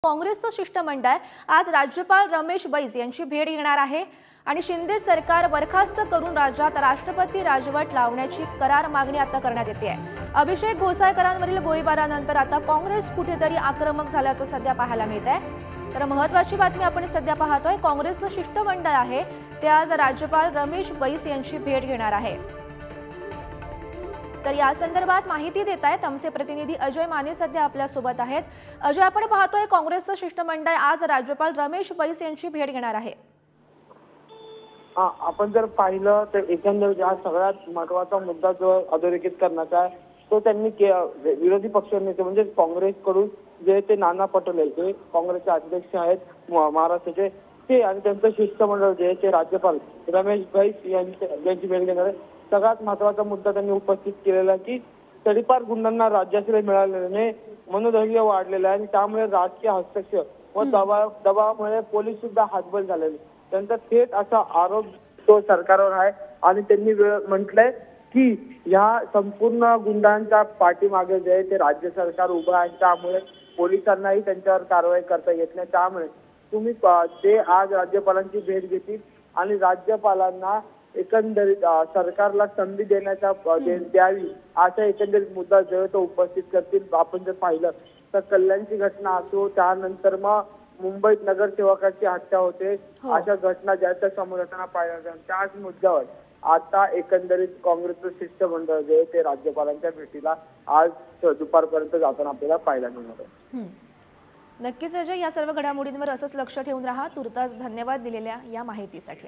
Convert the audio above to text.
काँग्रेसचं शिष्टमंडळ आज राज्यपाल रमेश बैस यांची भेट घेणार आहे आणि शिंदे सरकार बरखास्त करून राज्यात राष्ट्रपती राजवट लावण्याची करार मागणी आता करण्यात येते आहे। अभिषेक घोसाळकरांवरील गोळीबारानंतर आता काँग्रेस कुठेतरी आक्रमक झाल्याचं सध्या पाहायला मिळत आहे। तर महत्त्वाची बातमी आपण सध्या पाहतोय, काँग्रेसचं शिष्टमंडळ आहे ते आज राज्यपाल रमेश बैस यांची भेट घेणार आहे। तर या संदर्भात माहिती देत आहेत आमचे प्रतिनिधी अजय माने सध्या आपल्या सोबत आहेत। अजय, आपण पाहतोय काँग्रेसचं शिष्टमंडळ आज राज्यपाल रमेश बैस यांची भेट घेणार आहे। आपण जर पाहिलं तर एकंदरीत हा सगळ्यात महत्त्वाचा मुद्दा जो अधोरेखित करण्याचा आहे तो त्यांनी विरोधी पक्षनेते म्हणजे काँग्रेसकडून जे ते नाना पटोले जे काँग्रेसचे अध्यक्ष आहेत महाराष्ट्राचे ते आणि त्यांचं शिष्टमंडळ जे ते राज्यपाल रमेश बैस यांची भेट घेणार आहे। सगळ्यात महत्त्वाचा मुद्दा त्यांनी उपस्थित केलेला की तडीपार गुंडांना राज्याश्रय मिळाल्याने मनोधैर्य वाढलेलं आहे आणि त्यामुळे राजकीय हस्तक्षेप व दबावामुळे पोलीस सुद्धा हातबल झालेले। त्यांचा थेट असा आरोप तो सरकारवर आहे आणि त्यांनी म्हटलंय की या संपूर्ण गुंडांच्या पाठीमागे जे ते राज्य सरकार उभं आहे, त्यामुळे पोलिसांनाही त्यांच्यावर कारवाई करता येत नाही। त्यामुळे तुम्ही ते आज राज्यपालांची भेट घेतील आणि राज्यपालांना एकंदरीत सरकारला संधी देण्याचा द्यावी असा एकंदरीत मुद्दा जो तो उपस्थित करतील। आपण जर पाहिलं तर कल्याणची घटना असो, त्यानंतर मग मुंबईत नगरसेवकाची हत्या होते, अशा घटना ज्याच्या समोर येताना पाहिल्या त्याच मुद्द्यावर आता एकंदरीत काँग्रेसचं शिष्टमंडळ जे ते राज्यपालांच्या भेटीला आज दुपारपर्यंत जाताना आपल्याला पाहायला मिळणार आहे। नक्कीच अजय, या सर्व घडामोडींवर असंच लक्ष ठेवून राहा। तुर्तास धन्यवाद दिलेल्या या माहितीसाठी।